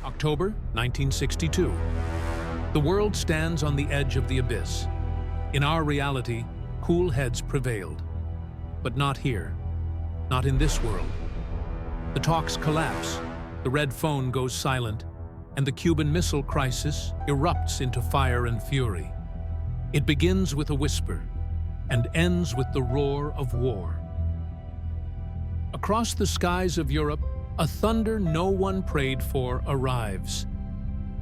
October 1962. The world stands on the edge of the abyss. In our reality, cool heads prevailed. But not here. Not in this world. The talks collapse, the red phone goes silent, and the Cuban Missile Crisis erupts into fire and fury. It begins with a whisper and ends with the roar of war. Across the skies of Europe, a thunder no one prayed for arrives.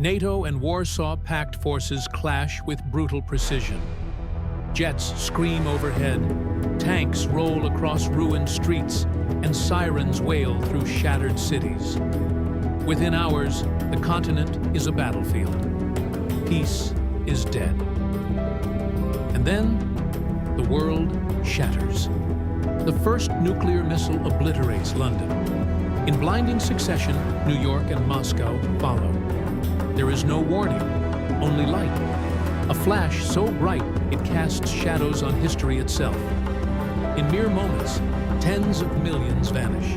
NATO and Warsaw Pact forces clash with brutal precision. Jets scream overhead, tanks roll across ruined streets, and sirens wail through shattered cities. Within hours, the continent is a battlefield. Peace is dead. And then, the world shatters. The first nuclear missile obliterates London. In blinding succession, New York and Moscow follow. There is no warning, only light. A flash so bright it casts shadows on history itself. In mere moments, tens of millions vanish.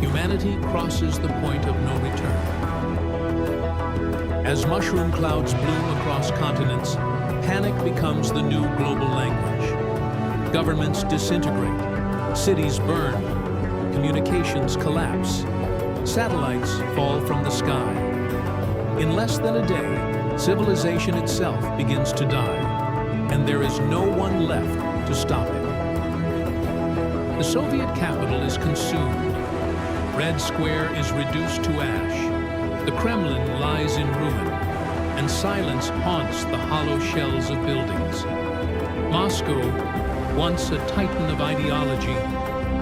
Humanity crosses the point of no return. As mushroom clouds bloom across continents, panic becomes the new global language. Governments disintegrate, cities burn, communications collapse, satellites fall from the sky. In less than a day, civilization itself begins to die, and there is no one left to stop it. The Soviet capital is consumed. Red Square is reduced to ash. The Kremlin lies in ruin, and silence haunts the hollow shells of buildings. Moscow, once a titan of ideology,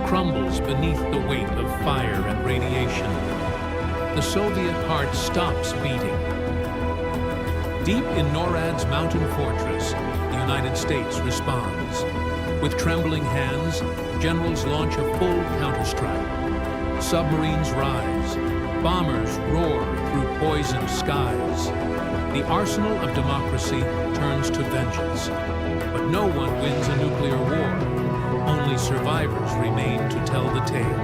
crumbles beneath the weight of fire and radiation. The Soviet heart stops beating. Deep in NORAD's mountain fortress, the United States responds. With trembling hands, generals launch a full counterstrike. Submarines rise. Bombers roar through poisoned skies. The arsenal of democracy turns to vengeance. But no one wins a nuclear war. Only survivors remain to tell the tale.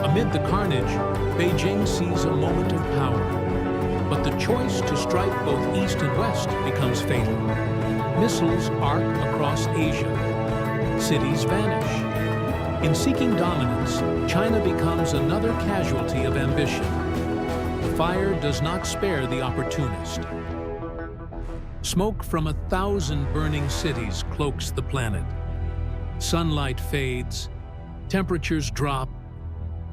Amid the carnage, Beijing sees a moment of power. But the choice to strike both east and west becomes fatal. Missiles arc across Asia. Cities vanish. In seeking dominance, China becomes another casualty of ambition. Fire does not spare the opportunist. Smoke from 1,000 burning cities cloaks the planet. Sunlight fades, temperatures drop,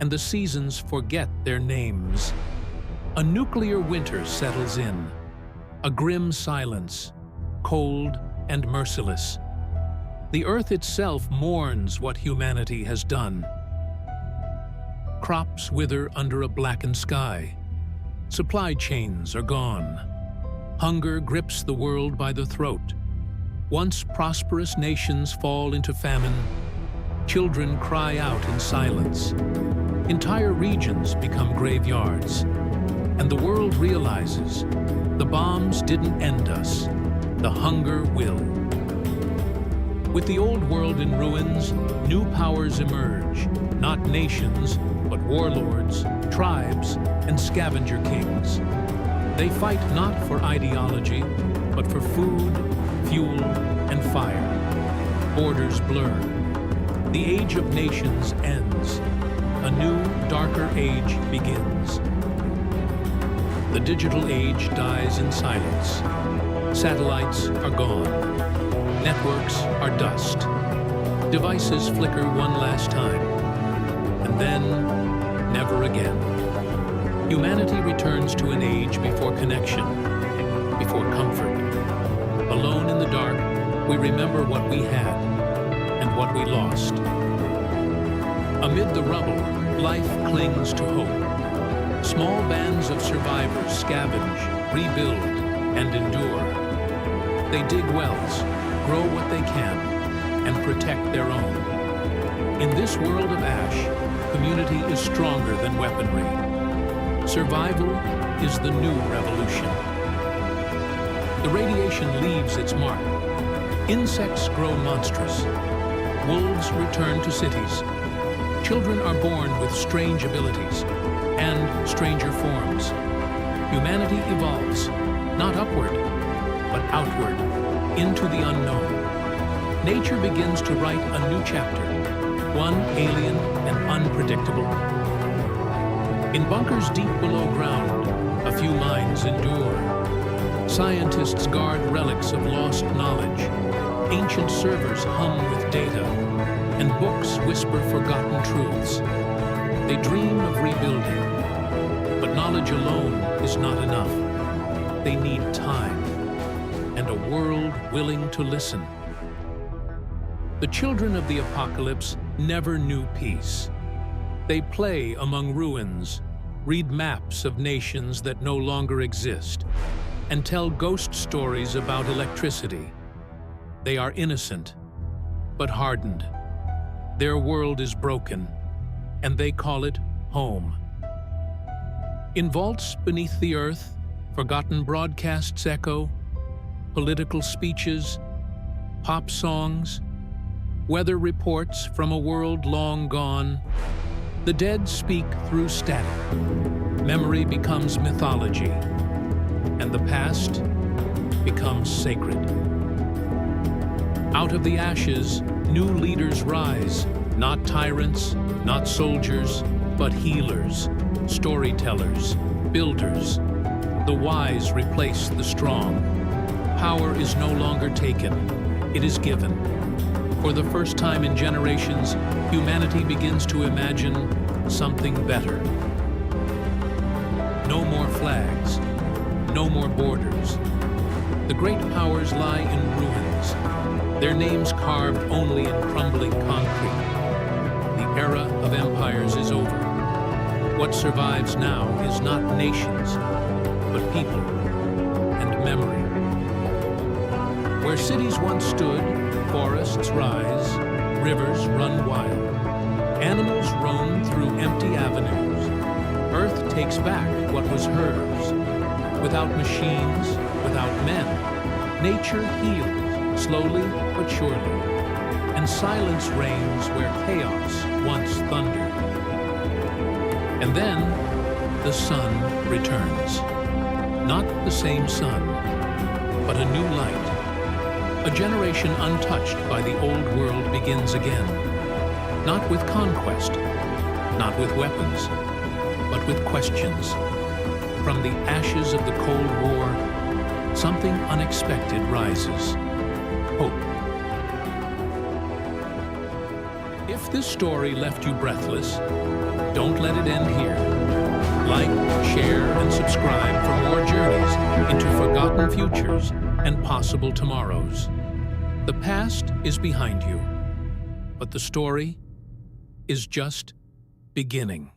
and the seasons forget their names. A nuclear winter settles in, a grim silence, cold and merciless. The Earth itself mourns what humanity has done. Crops wither under a blackened sky. Supply chains are gone. Hunger grips the world by the throat. Once prosperous nations fall into famine. Children cry out in silence. Entire regions become graveyards. And the world realizes the bombs didn't end us. The hunger will. With the old world in ruins, new powers emerge. Not nations, but warlords, tribes, and scavenger kings. They fight not for ideology, but for food, fuel, and fire. Borders blur. The age of nations ends. A new, darker age begins. The digital age dies in silence. Satellites are gone. Networks are dust. Devices flicker one last time. And then, never again. Humanity returns to an age before connection, before comfort. Alone in the dark, we remember what we had and what we lost. Amid the rubble, life clings to hope. Small bands of survivors scavenge, rebuild, and endure. They dig wells, grow what they can, and protect their own. In this world of ash, community is stronger than weaponry. Survival is the new revolution. The radiation leaves its mark. Insects grow monstrous. Wolves return to cities. Children are born with strange abilities. and stranger forms. Humanity evolves, not upward, but outward, into the unknown. Nature begins to write a new chapter, one alien and unpredictable. In bunkers deep below ground, a few minds endure. Scientists guard relics of lost knowledge. Ancient servers hum with data, and books whisper forgotten truths. They dream of rebuilding, but knowledge alone is not enough. They need time, and a world willing to listen. The children of the apocalypse never knew peace. They play among ruins, read maps of nations that no longer exist, and tell ghost stories about electricity. They are innocent, but hardened. Their world is broken, and they call it home. In vaults beneath the earth, forgotten broadcasts echo, political speeches, pop songs, weather reports from a world long gone. The dead speak through static. Memory becomes mythology, and the past becomes sacred. Out of the ashes, new leaders rise, not tyrants, not soldiers, but healers, storytellers, builders. The wise replace the strong. Power is no longer taken, it is given. For the first time in generations, humanity begins to imagine something better. No more flags, no more borders. The great powers lie in ruins, their names carved only in crumbling concrete. The era of empires is over. What survives now is not nations, but people and memory. Where cities once stood, forests rise, rivers run wild. Animals roam through empty avenues. Earth takes back what was hers. Without machines, without men, nature heals, slowly but surely. And silence reigns where chaos once thundered. And then, the sun returns. Not the same sun, but a new light. A generation untouched by the old world begins again. Not with conquest, not with weapons, but with questions. From the ashes of the Cold War, something unexpected rises. Hope. If this story left you breathless, don't let it end here. Like, share, and subscribe for more journeys into forgotten futures and possible tomorrows. The past is behind you, but the story is just beginning.